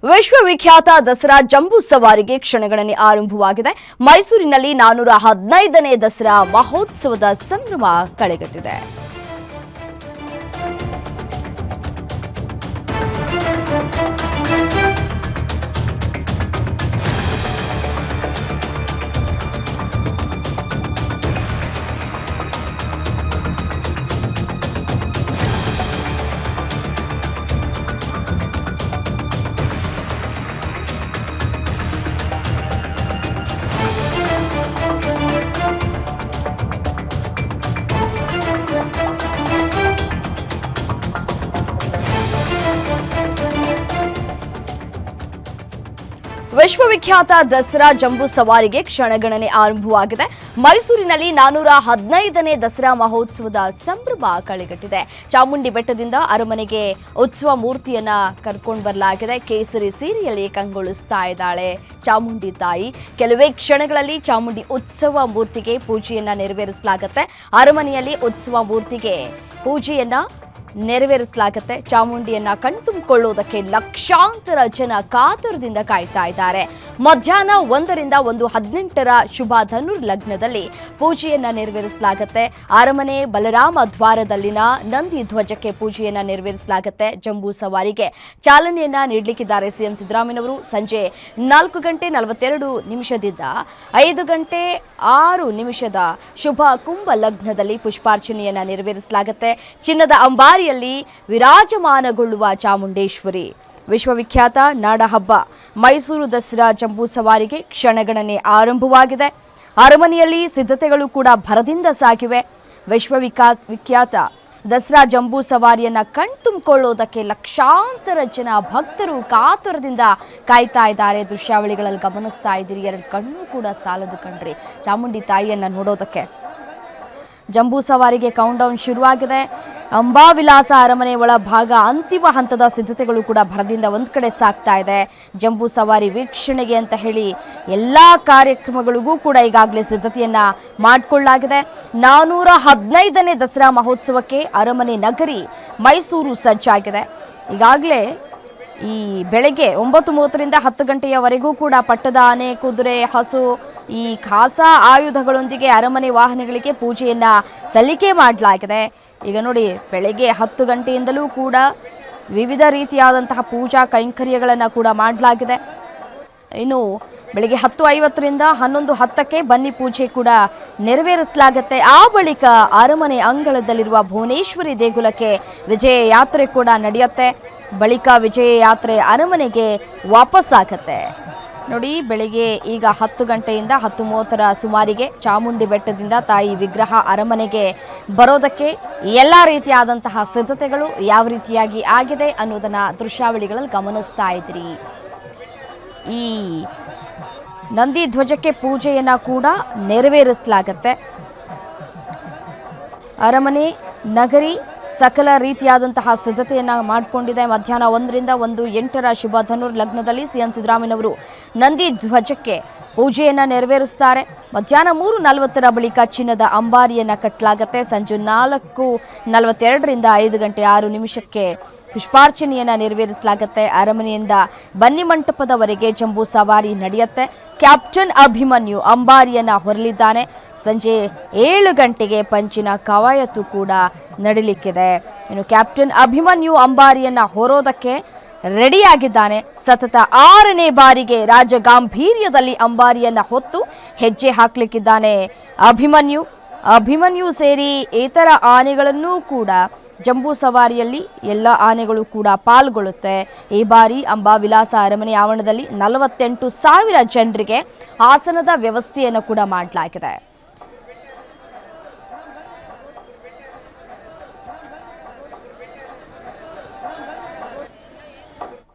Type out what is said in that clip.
ವಿಶ್ವವಿಖ್ಯಾತ ದಸರಾ ಜಂಬೂ ಸವಾರಿಗೆ ಕ್ಷಣಗಣನೆ ಆರಂಭವಾಗಿದೆ. ಮೈಸೂರಿನಲ್ಲಿ 415ನೇ ದಸರಾ ಮಹೋತ್ಸವದ ಸಂಭ್ರಮ ಕಳೆಗಟ್ಟಿದೆ. ವಿಶ್ವವಿಖ್ಯಾತ ದಸರಾ ಜಂಬೂ ಸವಾರಿಗೆ ಕ್ಷಣಗಣನೆ ಆರಂಭವಾಗಿದೆ. ಮೈಸೂರಿನಲ್ಲಿ 415ನೇ ದಸರಾ ಮಹೋತ್ಸವದ ಸಂಭ್ರಮ ಕಳೆಗಟ್ಟಿದೆ. ಚಾಮುಂಡಿ ಬೆಟ್ಟದಿಂದ ಅರಮನೆಗೆ ಉತ್ಸವ ಮೂರ್ತಿಯನ್ನ ಕರ್ಕೊಂಡು ಬರಲಾಗಿದೆ. ಕೇಸರಿ ಸೀರೆಯಲ್ಲಿ ಕಂಗೊಳಿಸ್ತಾ ಇದ್ದಾಳೆ ಚಾಮುಂಡಿ ತಾಯಿ. ಕೆಲವೇ ಕ್ಷಣಗಳಲ್ಲಿ ಚಾಮುಂಡಿ ಉತ್ಸವ ಮೂರ್ತಿಗೆ ಪೂಜೆಯನ್ನ ನೆರವೇರಿಸಲಾಗುತ್ತೆ. ಅರಮನೆಯಲ್ಲಿ ಉತ್ಸವ ಮೂರ್ತಿಗೆ ಪೂಜೆಯನ್ನ ನೆರವೇರಿಸಲಾಗುತ್ತೆ. ಚಾಮುಂಡಿಯನ್ನ ಕಣ್ತುಂಬಿಕೊಳ್ಳುವುದಕ್ಕೆ ಲಕ್ಷಾಂತರ ಜನ ಕಾತುರದಿಂದ ಕಾಯ್ತಾ ಇದ್ದಾರೆ. ಮಧ್ಯಾಹ್ನ 1ರಿಂದ 1:18 ಶುಭ ಧನುರ್ ಲಗ್ನದಲ್ಲಿ ಪೂಜೆಯನ್ನ ನೆರವೇರಿಸಲಾಗುತ್ತೆ. ಅರಮನೆ ಬಲರಾಮ ದ್ವಾರದಲ್ಲಿನ ನಂದಿ ಧ್ವಜಕ್ಕೆ ಪೂಜೆಯನ್ನ ನೆರವೇರಿಸಲಾಗುತ್ತೆ. ಜಂಬೂ ಸವಾರಿಗೆ ಚಾಲನೆಯನ್ನ ನೀಡಲಿಕ್ಕಿದ್ದಾರೆ ಸಿಎಂ ಸಿದ್ದರಾಮಯ್ಯನವರು. ಸಂಜೆ 4:42 5:06 ಶುಭ ಕುಂಭ ಲಗ್ನದಲ್ಲಿ ಪುಷ್ಪಾರ್ಚನೆಯನ್ನ ನೆರವೇರಿಸಲಾಗುತ್ತೆ. ಚಿನ್ನದ ಅಂಬಾರಿಯಲ್ಲಿ ವಿರಾಜಮಾನಗೊಳ್ಳುವ ಚಾಮುಂಡೇಶ್ವರಿ. ವಿಶ್ವವಿಖ್ಯಾತ ನಾಡಹಬ್ಬ ಮೈಸೂರು ದಸರಾ ಜಂಬೂ ಸವಾರಿಗೆ ಕ್ಷಣಗಣನೆ ಆರಂಭವಾಗಿದೆ. ಅರಮನೆಯಲ್ಲಿ ಸಿದ್ಧತೆಗಳು ಕೂಡ ಭರದಿಂದ ಸಾಗಿವೆ. ವಿಶ್ವವಿಖ್ಯಾತ ದಸರಾ ಜಂಬೂ ಸವಾರಿಯನ್ನ ಕಣ್ತುಂಬಿಕೊಳ್ಳೋದಕ್ಕೆ ಲಕ್ಷಾಂತರ ಜನ ಭಕ್ತರು ಕಾತುರದಿಂದ ಕಾಯ್ತಾ ಇದ್ದಾರೆ. ದೃಶ್ಯಾವಳಿಗಳಲ್ಲಿ ಗಮನಿಸ್ತಾ ಇದ್ದೀರಿ. 2 ಕಣ್ಣು ಕೂಡ ಸಾಲದು ಕಣ್ರಿ ಚಾಮುಂಡಿ ತಾಯಿಯನ್ನ ನೋಡೋದಕ್ಕೆ. ಜಂಬೂ ಸವಾರಿಗೆ ಕೌಂಟ್ ಡೌನ್ ಶುರುವಾಗಿದೆ. ಅಂಬಾವಿಲಾಸ ಅರಮನೆ ಒಳಭಾಗ ಅಂತಿಮ ಹಂತದ ಸಿದ್ಧತೆಗಳು ಕೂಡ ಭರದಿಂದ ಒಂದ್ ಕಡೆ ಸಾಗ್ತಾ ಇದೆ. ಜಂಬೂ ಸವಾರಿ ವೀಕ್ಷಣೆಗೆ ಅಂತ ಹೇಳಿ ಎಲ್ಲಾ ಕಾರ್ಯಕ್ರಮಗಳಿಗೂ ಕೂಡ ಈಗಾಗಲೇ ಸಿದ್ಧತೆಯನ್ನ ಮಾಡಿಕೊಳ್ಳಲಾಗಿದೆ. 415ನೇ ದಸರಾ ಮಹೋತ್ಸವಕ್ಕೆ ಅರಮನೆ ನಗರಿ ಮೈಸೂರು ಸಜ್ಜಾಗಿದೆ. ಈಗಾಗಲೇ ಈ ಬೆಳಗ್ಗೆ 9:30ರಿಂದ 10 ಗಂಟೆಯವರೆಗೂ ಕೂಡ ಪಟ್ಟದ ಆನೆ, ಕುದುರೆ, ಹಸು, ಈ ಖಾಸ ಆಯುಧಗಳೊಂದಿಗೆ ಅರಮನೆ ವಾಹನಗಳಿಗೆ ಪೂಜೆಯನ್ನ ಸಲ್ಲಿಕೆ ಮಾಡಲಾಗಿದೆ. ಈಗ ನೋಡಿ, ಬೆಳಗ್ಗೆ 10 ಗಂಟೆಯಿಂದಲೂ ಕೂಡ ವಿವಿಧ ರೀತಿಯಾದಂತಹ ಪೂಜಾ ಕೈಂಕರ್ಯಗಳನ್ನು ಕೂಡ ಮಾಡಲಾಗಿದೆ. ಇನ್ನು ಬೆಳಗ್ಗೆ 10:50ರಿಂದ 11:10ಕ್ಕೆ ಬನ್ನಿ ಪೂಜೆ ಕೂಡ ನೆರವೇರಿಸಲಾಗುತ್ತೆ. ಆ ಬಳಿಕ ಅರಮನೆ ಅಂಗಳದಲ್ಲಿರುವ ಭುವನೇಶ್ವರಿ ದೇಗುಲಕ್ಕೆ ವಿಜಯ ಯಾತ್ರೆ ಕೂಡ ನಡೆಯುತ್ತೆ. ಬಳಿಕ ವಿಜಯ ಯಾತ್ರೆ ಅರಮನೆಗೆ ವಾಪಸ್ ಆಗುತ್ತೆ. ನೋಡಿ, ಬೆಳಿಗ್ಗೆ ಈಗ 10 ಗಂಟೆಯಿಂದ 10:30 ಸುಮಾರಿಗೆ ಚಾಮುಂಡಿ ಬೆಟ್ಟದಿಂದ ತಾಯಿ ವಿಗ್ರಹ ಅರಮನೆಗೆ ಬರೋದಕ್ಕೆ ಎಲ್ಲ ರೀತಿಯಾದಂತಹ ಸಿದ್ಧತೆಗಳು ಯಾವ ರೀತಿಯಾಗಿ ಆಗಿದೆ ಅನ್ನೋದನ್ನ ದೃಶ್ಯಾವಳಿಗಳಲ್ಲಿ ಗಮನಿಸ್ತಾ ಇದ್ರಿ. ಈ ನಂದಿ ಧ್ವಜಕ್ಕೆ ಪೂಜೆಯನ್ನ ಕೂಡ ನೆರವೇರಿಸಲಾಗುತ್ತೆ. ಅರಮನೆ ನಗರಿ ಸಕಲ ರೀತಿಯಾದಂತಹ ಸಿದ್ಧತೆಯನ್ನ ಮಾಡಿಕೊಂಡಿದೆ. ಮಧ್ಯಾಹ್ನ 1ರಿಂದ 1:08 ಶುಭ ಧನುರ್ ಲಗ್ನದಲ್ಲಿ ಸಿಎಂ ಸಿದ್ದರಾಮಯ್ಯನವರು ನಂದಿ ಧ್ವಜಕ್ಕೆ ಪೂಜೆಯನ್ನ ನೆರವೇರಿಸ್ತಾರೆ. ಮಧ್ಯಾಹ್ನ 3:40 ಬಳಿಕ ಚಿನ್ನದ ಅಂಬಾರಿಯನ್ನ ಕಟ್ಟಲಾಗುತ್ತೆ. ಸಂಜೆ 4:42ರಿಂದ 5:06 ಪುಷ್ಪಾರ್ಚನೆಯನ್ನ ನೆರವೇರಿಸಲಾಗುತ್ತೆ. ಅರಮನೆಯಿಂದ ಬನ್ನಿ ಮಂಟಪದವರೆಗೆ ಜಂಬೂ ಸವಾರಿ ನಡೆಯುತ್ತೆ. ಕ್ಯಾಪ್ಟನ್ ಅಭಿಮನ್ಯು ಅಂಬಾರಿಯನ್ನ ಹೊರಲಿದ್ದಾನೆ. ಸಂಜೆ 7 ಗಂಟೆಗೆ ಪಂಚಿನ ಕವಾಯತು ಕೂಡ ನಡೀಲಿಕ್ಕಿದೆ. ಇನ್ನು ಕ್ಯಾಪ್ಟನ್ ಅಭಿಮನ್ಯು ಅಂಬಾರಿಯನ್ನ ಹೊರೋದಕ್ಕೆ ರೆಡಿಯಾಗಿದ್ದಾನೆ. ಸತತ 6ನೇ ಬಾರಿಗೆ ರಾಜಗಾಂಭೀರ್ಯದಲ್ಲಿ ಅಂಬಾರಿಯನ್ನ ಹೊತ್ತು ಹೆಜ್ಜೆ ಹಾಕ್ಲಿಕ್ಕಿದ್ದಾನೆ ಅಭಿಮನ್ಯು ಸೇರಿ ಇತರ ಆನೆಗಳನ್ನೂ ಕೂಡ ಜಂಬೂ ಸವಾರಿಯಲ್ಲಿ ಎಲ್ಲ ಆನೆಗಳು ಕೂಡ ಪಾಲ್ಗೊಳ್ಳುತ್ತೆ. ಈ ಬಾರಿ ಅಂಬಾವಿಲಾಸ ಅರಮನೆ ಆವರಣದಲ್ಲಿ 48,000 ಜನರಿಗೆ ಆಸನದ ವ್ಯವಸ್ಥೆಯನ್ನು ಕೂಡ ಮಾಡಲಾಗಿದೆ.